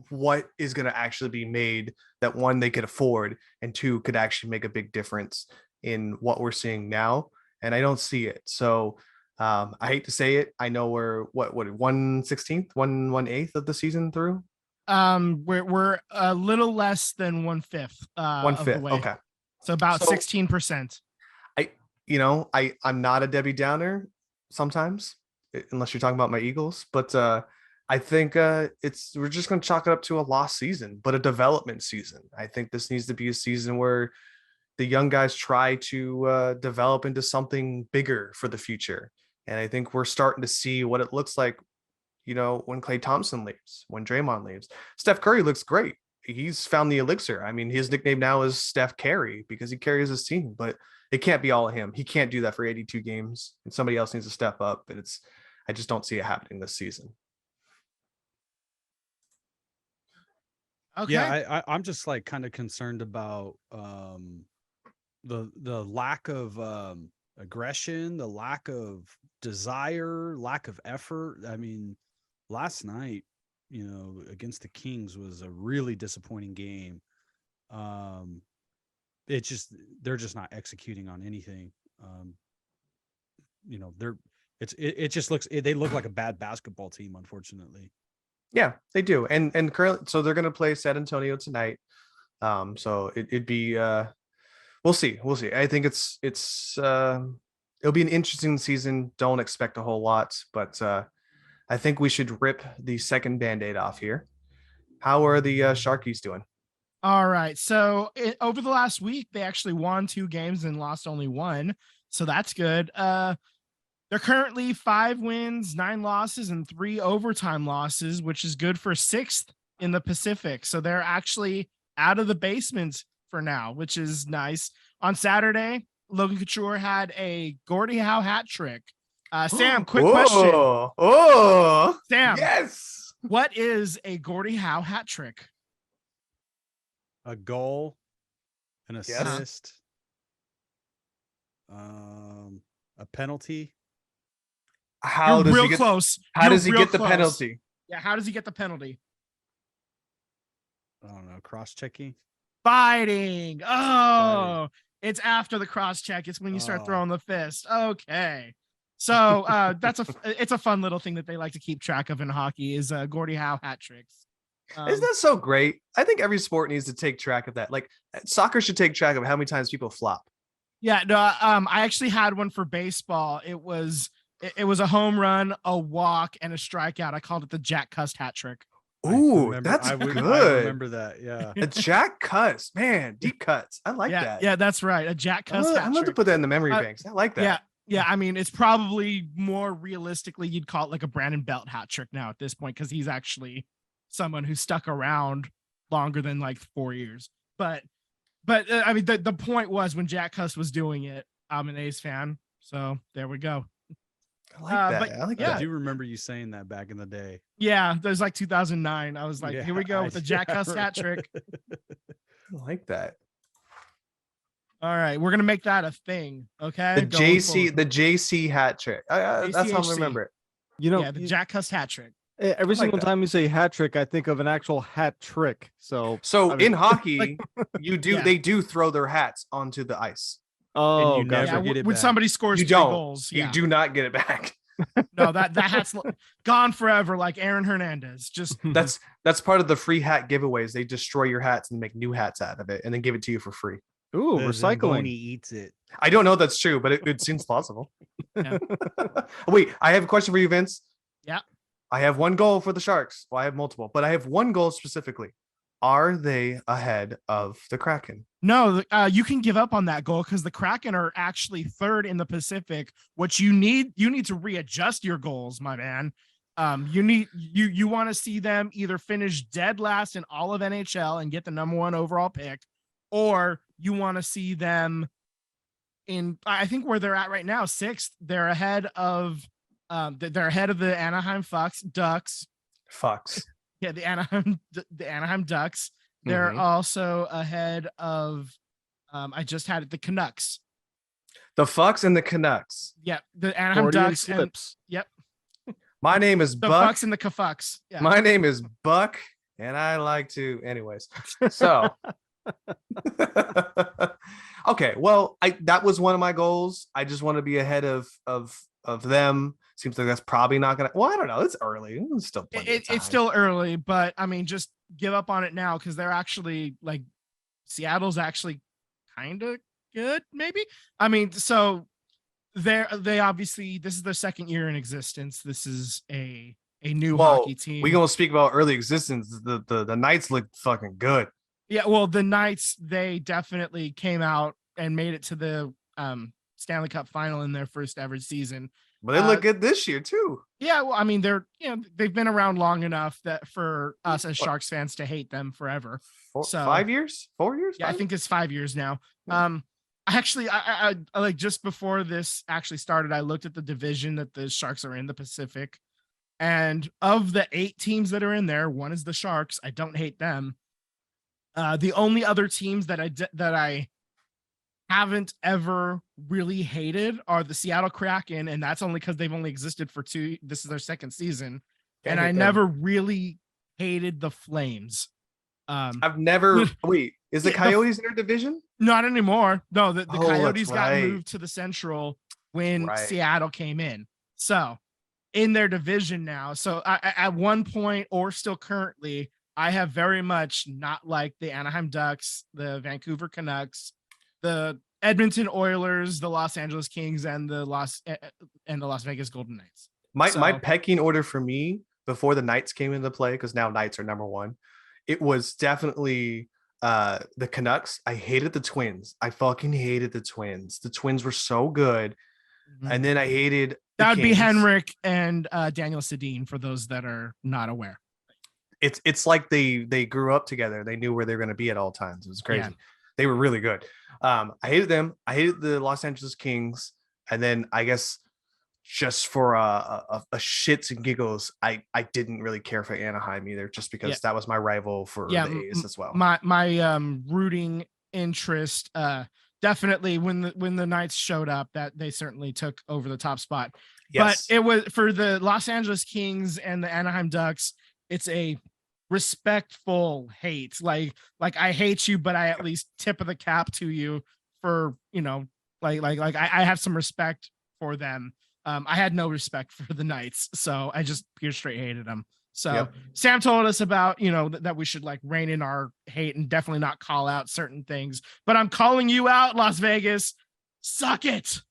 what is going to actually be made that, one, they could afford, and two, could actually make a big difference in what we're seeing now? And I don't see it. So I hate to say it. I know we're what 1/16, 1/8 of the season through. We're a little less than 1/5 of the 1/5. way. Okay. So about 16%. I'm not a Debbie Downer sometimes, unless you're talking about my Eagles, but I think we're just going to chalk it up to a lost season, but a development season. I think this needs to be a season where the young guys try to develop into something bigger for the future. And I think we're starting to see what it looks like, when Klay Thompson leaves, when Draymond leaves. Steph Curry looks great. He's found the elixir. I mean, his nickname now is Steph Carry because he carries his team, but it can't be all of him. He can't do that for 82 games, and somebody else needs to step up. And I just don't see it happening this season. Okay. Yeah, I'm just like kind of concerned about the lack of aggression, the lack of desire, lack of effort. I mean, last night, against the Kings was a really disappointing game. They're just not executing on anything. They look like a bad basketball team, unfortunately. Yeah, they do. And currently, so they're going to play San Antonio tonight. So it'd be we'll see. I think it'll be an interesting season. Don't expect a whole lot, but I think we should rip the second Band-Aid off here. How are the Sharkies doing? All right. So over the last week, they actually won 2 games and lost only 1. So that's good. They're currently 5 wins, 9 losses, and 3 overtime losses, which is good for 6th in the Pacific. So they're actually out of the basement for now, which is nice. On Saturday, Logan Couture had a Gordie Howe hat trick. Sam, quick question. Oh, Sam, yes. What is a Gordie Howe hat trick? A goal, an Yes. assist, a penalty. How does real he get close. How You're does he real get the close. penalty? Yeah, how does he get the penalty? I don't know, cross-checking. Fighting. Oh, It's after the cross check. It's when you start Oh. throwing the fist. Okay. So it's a fun little thing that they like to keep track of in hockey is Gordie Howe hat tricks. Isn't that so great? I think every sport needs to take track of that. Like soccer should take track of how many times people flop. Yeah, no, I actually had one for baseball. It was a home run, a walk, and a strikeout. I called it the Jack Cust hat trick. Ooh, that's I good. remember that. Yeah. A Jack cuts, man, deep cuts. I like yeah, that. yeah, that's right. A Jack Cust hat I'm going to trick. put that in the memory Uh, banks. I like that. Yeah, yeah. I mean, it's probably more realistically you'd call it like a Brandon Belt hat trick now at this point because he's actually someone who stuck around longer than like 4 years. But I mean, the point was when Jack Cust was doing it, I'm an A's fan, so there we go. I like that. but I like yeah. I that. do remember you saying that back in the day. Yeah, there's like 2009. I was like, Yeah, here we go with the Jack yeah, Cust hat trick. I like that. All right, we're gonna make that a thing. Okay. The Going JC, forward. the JC hat trick. That's how I JCHC. remember it. You know, Yeah, the Jack Cust hat trick. every like single that. time you say hat trick, I think of an actual hat trick. So, So I mean- in hockey, Yeah. they do throw their hats onto the ice. oh, you gotcha. never get it when back. somebody scores You 3 don't. goals, You yeah. do not get it back. No, that hat's gone forever, like Aaron Hernandez. Just That's part of the free hat giveaways. They destroy your hats and make new hats out of it, and then give it to you for free. Ooh, The Zamboni recycling. eats it. I don't know if that's true, but it seems plausible. Yeah. Wait, I have a question for you, Vince. Yeah. I have one goal for the Sharks. Well, I have multiple, but I have one goal specifically. Are they ahead of the Kraken? no. You can give up on that goal because the Kraken are actually 3rd in the Pacific. What you need to readjust your goals, my man. You want to see them either finish dead last in all of NHL and get the #1 overall pick, or you want to see them in, I think where they're at right now, 6th. They're ahead of the Anaheim Ducks. Fox. Yeah, the Anaheim Ducks. They're Mhm. also ahead of I just had it, the Canucks. The Fox and the Canucks. Yeah, the Anaheim Freudian Ducks and slips. yep, My name is the Buck. Fucks and the Cafucks. Yeah. My name is Buck, and I like to. Anyways, so okay. Well, that was one of my goals. I just want to be ahead of them. Seems like that's probably not gonna. Well, I don't know. It's early. It's still plenty of time. It's still early, but I mean, just give up on it now because they're actually like Seattle's actually kind of good, maybe. I mean, so they obviously this is their 2nd year in existence. This is a new hockey team. We gonna speak about early existence. The Knights look fucking good. Yeah, well, the Knights, they definitely came out and made it to the Stanley Cup final in their first ever season. But they look good this year too. Yeah, well, I mean, they've been around long enough that for us as Sharks fans to hate them forever. 5 years? 4 years? Yeah, I think it's 5 years now. Actually, I like just before this actually started, I looked at the division that the Sharks are in, the Pacific, and of the 8 teams that are in there, one is the Sharks. I don't hate them. The only other teams that I haven't ever really hated are the Seattle Kraken, and that's only because they've only existed for 2. This is their 2nd season, and I never really hated the Flames. I've never. Wait, is the Yeah, Coyotes in their division? Not anymore. No, the Oh, Coyotes that's got right. moved to the Central when Right. Seattle came in. So in their division now. So at one point or still currently, I have very much not liked the Anaheim Ducks, the Vancouver Canucks, the Edmonton Oilers, the Los Angeles Kings, and the Las Vegas Golden Knights. My So- pecking order for me before the Knights came into play, because now Knights are #1. It was definitely the Canucks. I hated the Twins. I fucking hated the Twins. The Twins were so good. And then I hated that would be Kings. Henrik and Daniel Sedin for those that are not aware. It's like they grew up together. They knew where they were going to be at all times. It was crazy. Yeah. They were really good. I hated them. I hated the Los Angeles Kings. And then I guess just for a shits and giggles, I didn't really care for Anaheim either, just because Yeah. that was my rival for Yeah, the A's as well. My rooting interest definitely when the Knights showed up, that they certainly took over the top spot. Yes. But it was for the Los Angeles Kings and the Anaheim Ducks, it's a respectful hate. Like I hate you, but I at least tip of the cap to you for, you know, I have some respect for them. I had no respect for the Knights, so I just pure straight hated them. So Yep. Sam told us about, you know, that we should like rein in our hate and definitely not call out certain things. But I'm calling you out, Las Vegas. Suck it.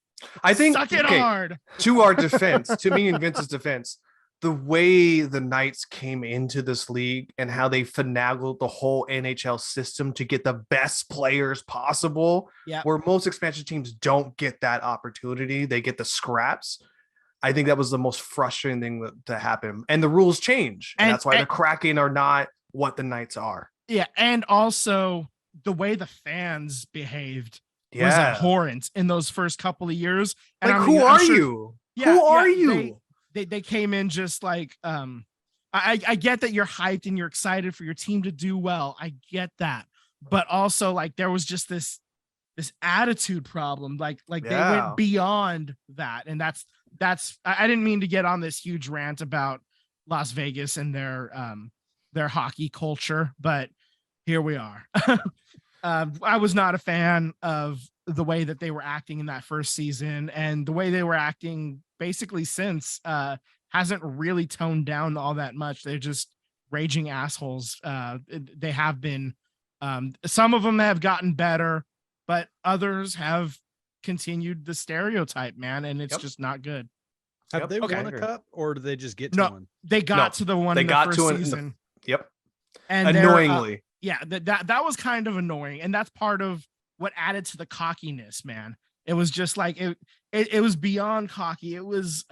I think Suck it hard. To our defense, to me and Vince's defense, the way the Knights came into this league and how they finagled the whole NHL system to get the best players possible, Yeah. where most expansion teams don't get that opportunity, they get the scraps. I think that was the most frustrating thing to happen. And the rules change. And that's why the Kraken are not what the Knights are. Yeah. And also the way the fans behaved was Yeah. abhorrent in those first couple of years. And Like, I mean, who I'm are sure- you? Yeah, Who are yeah, you? They came in just like I get that you're hyped and you're excited for your team to do well. I get that. But also like there was just this attitude problem. Like they Yeah. went beyond that. And that's I didn't mean to get on this huge rant about Las Vegas and their hockey culture, but here we are. I was not a fan of the way that they were acting in that first season, and the way they were acting basically since hasn't really toned down all that much. They're just raging assholes. They have been. Some of them have gotten better, but others have continued the stereotype, man, and it's Yep. just not good. Have Yep, they okay. won a cup, or did they just get to No. one? They got to the one they in the got first to it in the- season, Yep. and Annoyingly. yeah, that was kind of annoying, and that's part of what added to the cockiness, man. It was just like it was beyond cocky. It was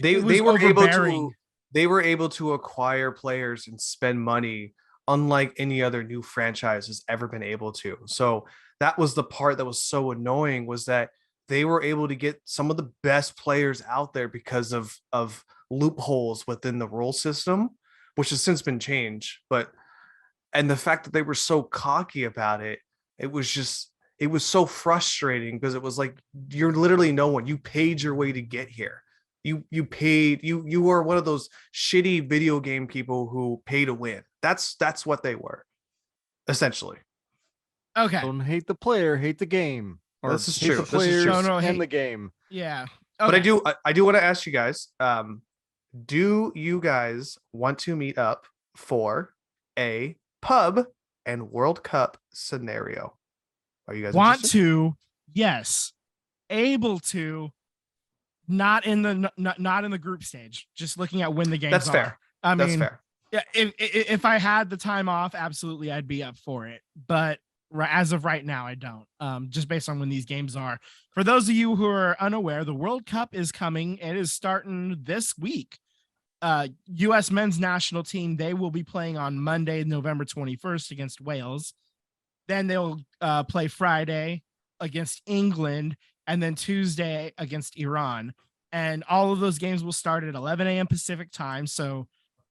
They were able to acquire players and spend money unlike any other new franchise has ever been able to. So that was the part that was so annoying, was that they were able to get some of the best players out there because of loopholes within the rule system, which has since been changed. And the fact that they were so cocky about it, it was so frustrating, because it was like, you're literally no one. You paid your way to get here. You are one of those shitty video game people who pay to win. That's what they were, essentially. okay. Don't hate the player, hate the game. Or This is hate true. the This is players true. No, and hate- the game. Yeah. But I Okay. do want to ask you guys, do you guys want to meet up for a pub and World Cup scenario? Are you guys Want interested? to? Yes. Able to? Not in the group stage. Just looking at when the games That's are. fair. I That's mean, fair. yeah, if I had the time off, absolutely, I'd be up for it. But as of right now, I don't. Just based on when these games are. For those of you who are unaware, the World Cup is coming. It is starting this week. U.S. men's national team, they will be playing on Monday, November 21st against Wales. Then they'll play Friday against England, and then Tuesday against Iran. And all of those games will start at 11 a.m. Pacific time. So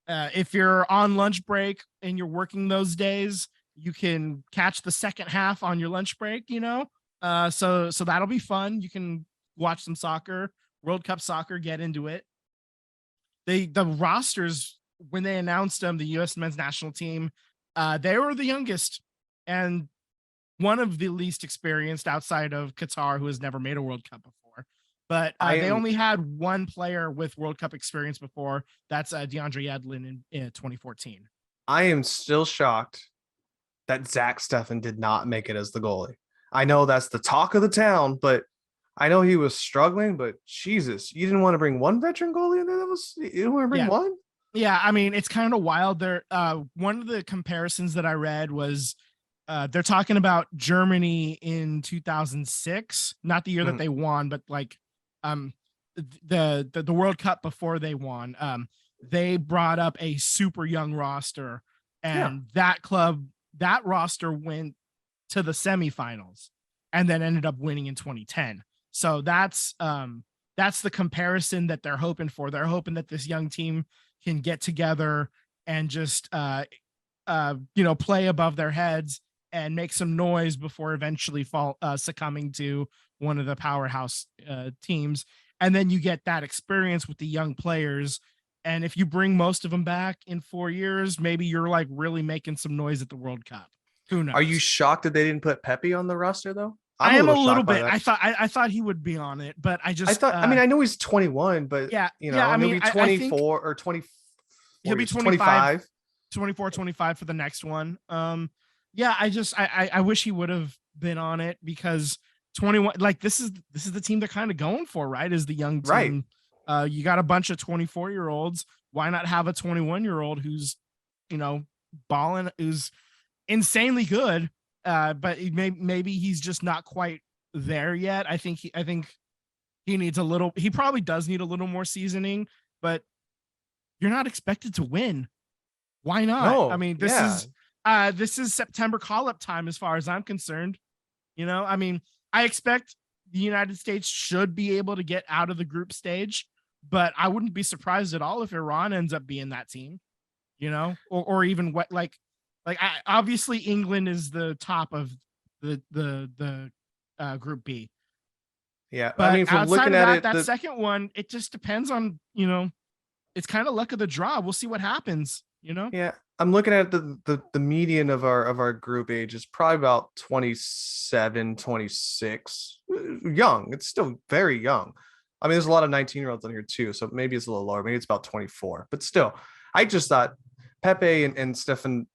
if you're on lunch break and you're working those days, you can catch the second half on your lunch break, you know? So that'll be fun. You can watch some soccer, World Cup soccer, get into it. The rosters, when they announced them, the U.S. men's national team, they were the youngest and one of the least experienced outside of Qatar, who has never made a World Cup before. But they only had one player with World Cup experience before. That's DeAndre Yedlin in 2014. I am still shocked that Zach Steffen did not make it as the goalie. I know that's the talk of the town, but I know he was struggling. But Jesus, you didn't want to bring one veteran goalie in there? You didn't want to bring one? Yeah, I mean, it's kind of wild. There, one of the comparisons that I read was they're talking about Germany in 2006, not the year that they won, but like the World Cup before they won. They brought up a super young roster, and that roster went to the semifinals and then ended up winning in 2010. So that's the comparison that they're hoping for. They're hoping that this young team can get together and just play above their heads and make some noise before eventually succumbing to one of the powerhouse teams. And then you get that experience with the young players. And if you bring most of them back in 4 years, maybe you're like really making some noise at the World Cup. Who knows? Are you shocked that they didn't put Pepe on the roster though? I am a little shocked by bit. that. I thought he would be on it, but I just I thought. I mean, I know he's 21, but yeah, you yeah. know, I he'll mean, be I think 24 or 20. he'll be 25, 24, 25 for the next one. Yeah, I wish he would have been on it because 21, like this is the team they're kind of going for, right? Is the young Right. team. You got a bunch of 24-year-olds. Why not have a 21-year-old who's, you know, balling, who's insanely good, but maybe he's just not quite there yet. I think he needs a little. He probably does need a little more seasoning, but you're not expected to win. Why not? No, I mean, yeah. this is September call-up time as far as I'm concerned. You know, I mean, I expect the United States should be able to get out of the group stage, but I wouldn't be surprised at all if Iran ends up being that team, you know, or even what obviously England is the top of the group B. Yeah, But I mean, from outside looking of at that, it, that second one, it just depends on, you know, it's kind of luck of the draw. We'll see what happens, you know? yeah, I'm looking at the median of our group age is probably about 27, 26. Young. It's still very young. I mean, there's a lot of 19-year-olds on here too, so maybe it's a little lower. Maybe it's about 24, but still, I just thought Pepe and Stefan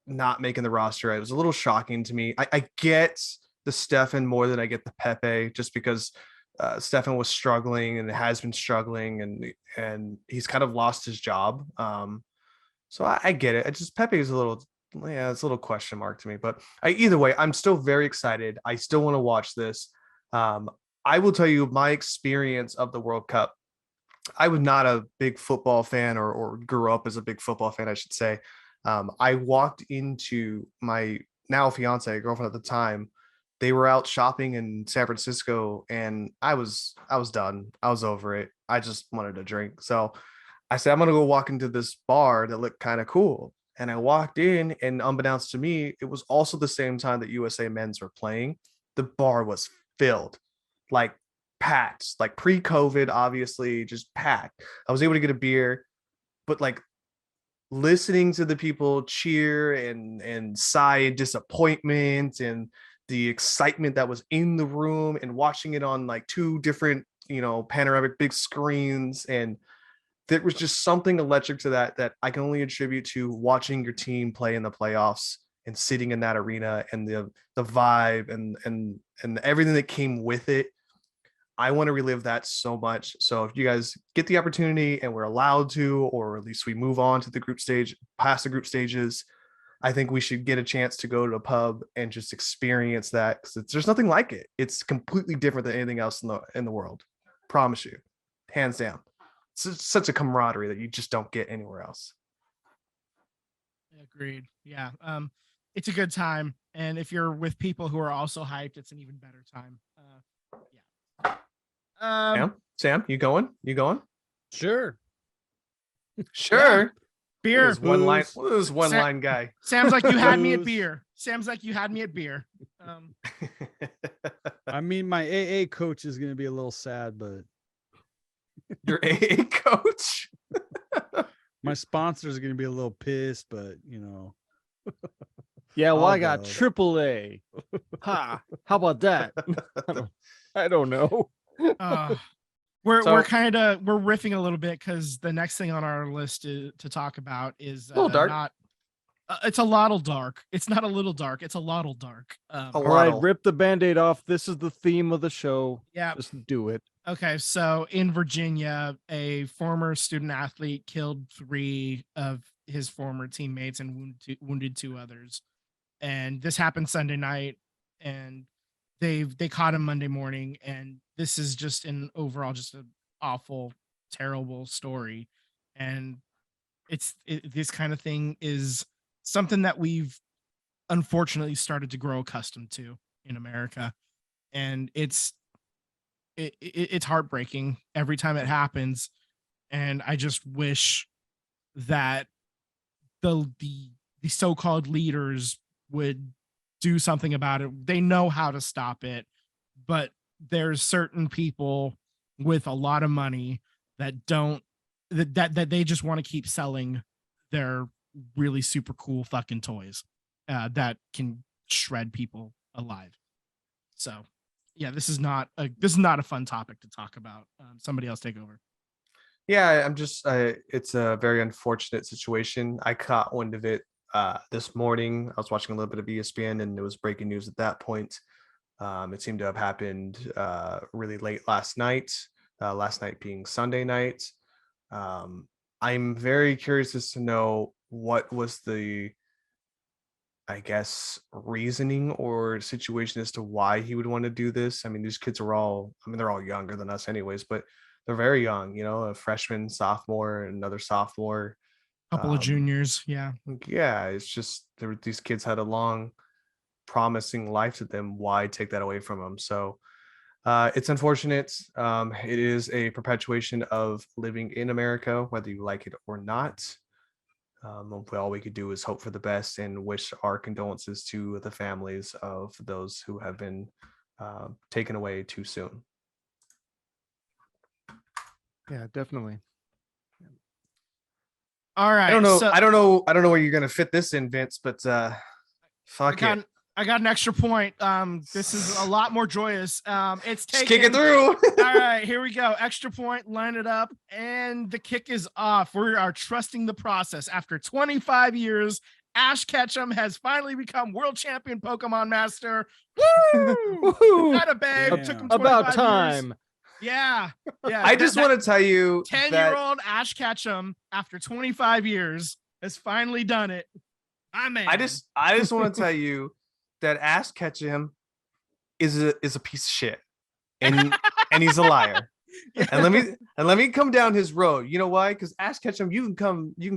not making the roster. It was a little shocking to me. I get the Stefan more than I get the Pepe, just because Stefan was struggling and has been struggling, and he's kind of lost his job. So I get it. It's just Pepe is a little, yeah, it's a little question mark to me. But either way, I'm still very excited. I still want to watch this. I will tell you my experience of the World Cup. I was not a big football fan, or grew up as a big football fan, I should say. I walked into my now fiance, girlfriend at the time. They were out shopping in San Francisco, and I was done. I was over it. I just wanted a drink. So I said, I'm gonna go walk into this bar that looked kind of cool. And I walked in, and unbeknownst to me, it was also the same time that USA men's were playing. The bar was filled, like packed, like pre-COVID, obviously, just packed. I was able to get a beer, but like listening to the people cheer and sigh disappointment and the excitement that was in the room, and watching it on like two different, you know, panoramic big screens, and there was just something electric to that I can only attribute to watching your team play in the playoffs and sitting in that arena, and the vibe and everything that came with it. I want to relive that so much. So if you guys get the opportunity and we're allowed to, or at least we move on to the group stage, past the group stages, I think we should get a chance to go to a pub and just experience that, because there's nothing like it. It's completely different than anything else in the world. Promise you, hands down. It's such a camaraderie that you just don't get anywhere else. Agreed. Yeah. It's a good time. And if you're with people who are also hyped, it's an even better time. Yeah. Sam, you going? Sure. Sure. Beer. This one line guy. Sam's like, you had me at beer. Sam's like, you had me at beer. I mean, my AA coach is going to be a little sad, but your AA coach. my sponsors are going to be a little pissed, but you know. Yeah, well, I got go. AAA. Ha! How about that? I don't know. We're riffing a little bit because the next thing on our list to talk about is a little dark. It's a lottle dark. It's not a little dark. It's a lottle dark. All right, rip the Band-Aid off. This is the theme of the show. Yeah, just do it. Okay, so in Virginia, a former student athlete killed 3 of his former teammates and wounded 2 others. And this happened Sunday night, and they caught him Monday morning. And this is just an overall just an awful, terrible story. And this kind of thing is something that we've unfortunately started to grow accustomed to in America, and it's heartbreaking every time it happens. And I just wish that the so-called leaders would do something about it. They know how to stop it, but there's certain people with a lot of money that don't that they just want to keep selling their really super cool fucking toys. that can shred people alive. So, yeah, this is not a fun topic to talk about. Somebody else take over. Yeah, I'm just it's a very unfortunate situation. I caught wind of it this morning. I was watching a little bit of ESPN and it was breaking news at that point. It seemed to have happened really late last night being Sunday night. I'm very curious as to know what was the, I guess, reasoning or situation as to why he would want to do this. I mean, these kids are all, they're all younger than us anyways, but they're very young, a freshman, sophomore, another sophomore. Couple of juniors. Yeah. Yeah. It's just these kids had a long, promising life to them. Why take that away from them? So it's unfortunate. It is a perpetuation of living in America, whether you like it or not. All we could do is hope for the best and wish our condolences to the families of those who have been taken away too soon. Yeah, definitely. All right. I don't know. so- I don't know where you're gonna fit this in, Vince, but fuck it. I got an extra point. This is a lot more joyous. It's Just taken. kick it through. All right, here we go. Extra point, line it up, and the kick is off. We are trusting the process. After 25 years, Ash Ketchum has finally become world champion Pokemon master. Woo! Woohoo! Had a babe. Damn. Took him 25 About years. time. Yeah. I just want to tell you that 10-year-old Ash Ketchum, after 25 years, has finally done it. My man. I just want to tell you that Ash Ketchum is a piece of shit, and he's a liar. And let me come down his road. You know why? Because Ash Ketchum, you can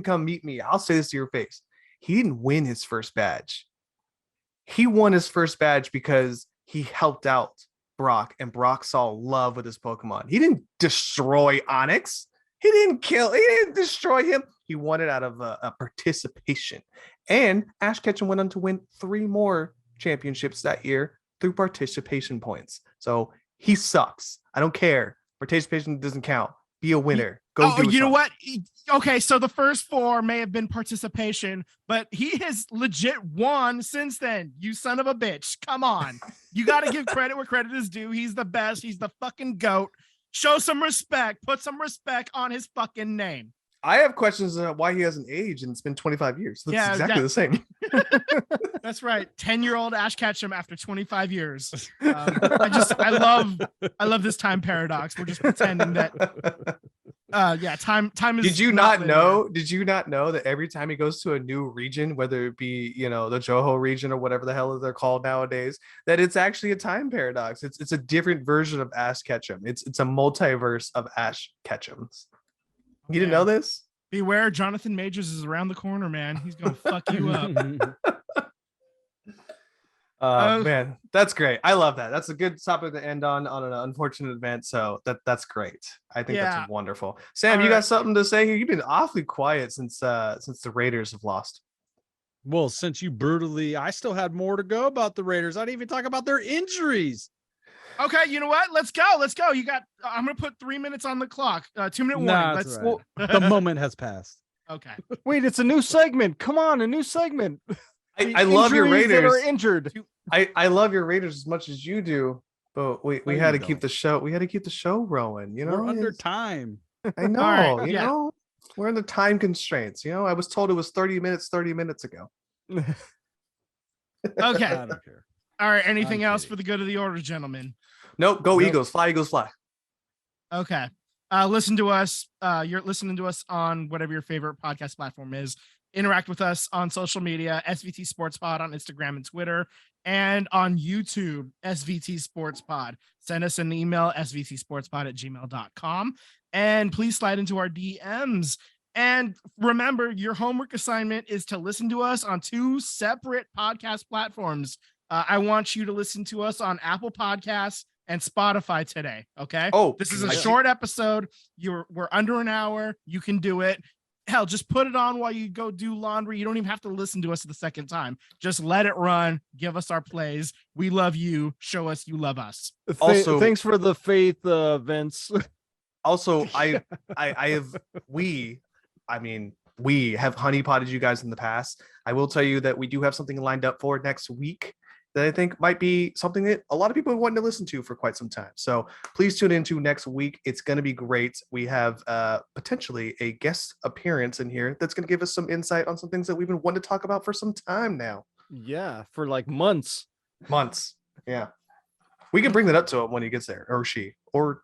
come meet me. I'll say this to your face. He didn't win his first badge. He won his first badge because he helped out Brock, and Brock saw love with his Pokemon. He didn't destroy Onyx. He didn't destroy him. He won it out of a participation. And Ash Ketchum went on to win 3 more championships that year through participation points. So he sucks. I don't care. Participation doesn't count. Be a winner. Go do you know something. what? Okay, so the first 4 may have been participation, but he has legit won since then. You son of a bitch. Come on. You got to give credit where credit is due. He's the best. He's the fucking GOAT. Show some respect. Put some respect on his fucking name. I have questions about why he hasn't aged, and it's been 25 years. That's exactly the same. That's right. 10-year-old Ash Ketchum after 25 years. I love this time paradox. We're just pretending that time is. Did you not not know? Did you not know that every time he goes to a new region, whether it be the Johto region or whatever the hell they're called nowadays, that it's actually a time paradox? It's a different version of Ash Ketchum. It's a multiverse of Ash Ketchums. You didn't know this? Beware, Jonathan Majors is around the corner, man. He's gonna fuck you up. Man, that's great. I love that. That's a good topic to end on an unfortunate event. So that's great. I think that's wonderful. Sam, you got something to say here? You've been awfully quiet since the Raiders have lost. Well, since you I still had more to go about the Raiders. I didn't even talk about their injuries. Okay, you know what? Let's go. I'm gonna put 3 minutes on the clock. 2-minute warning. The moment has passed. Okay. Wait, it's a new segment. Come on, a new segment. I love your Injuries that Raiders. are injured. I love your Raiders as much as you do, but we had to keep the show. We had to keep the show rolling. We're under time. I know. All right, you know, we're under time constraints. I was told it was 30 minutes ago. Okay. I don't care. All right. Anything I'm else kidding. for the good of the order, gentlemen? Nope. Go Eagles. Fly, Eagles, fly. Okay. Listen to us. You're listening to us on whatever your favorite podcast platform is. Interact with us on social media, SVT Sports Pod on Instagram and Twitter, and on YouTube, SVT Sports Pod. Send us an email, svtsportspod@gmail.com, and please slide into our DMs. And remember, your homework assignment is to listen to us on 2 separate podcast platforms. I want you to listen to us on Apple Podcasts and Spotify today. Okay. Oh, this is a short episode. We're under an hour. You can do it. Hell, just put it on while you go do laundry. You don't even have to listen to us the second time. Just let it run. give us our plays. We love you. Show us you love us. Also, thanks for the faith, Vince. Also, I have I mean, we have honeypotted you guys in the past. I will tell you that we do have something lined up for next week that I think might be something that a lot of people have wanted to listen to for quite some time. So please tune into next week. It's going to be great. We have potentially a guest appearance in here that's going to give us some insight on some things that we've been wanting to talk about for some time now. Yeah, for like months. Months. Yeah. We can bring that up to him when he gets there, or she, or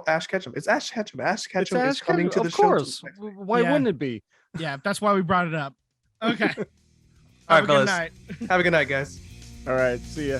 Ash Ketchum. It's Ash Ketchum. Ash Ketchum is coming to the show. Of course. Why Yeah. wouldn't it be? Yeah, that's why we brought it up. Okay. All right, Have a good fellas. night. Have a good night, guys. All right. See ya.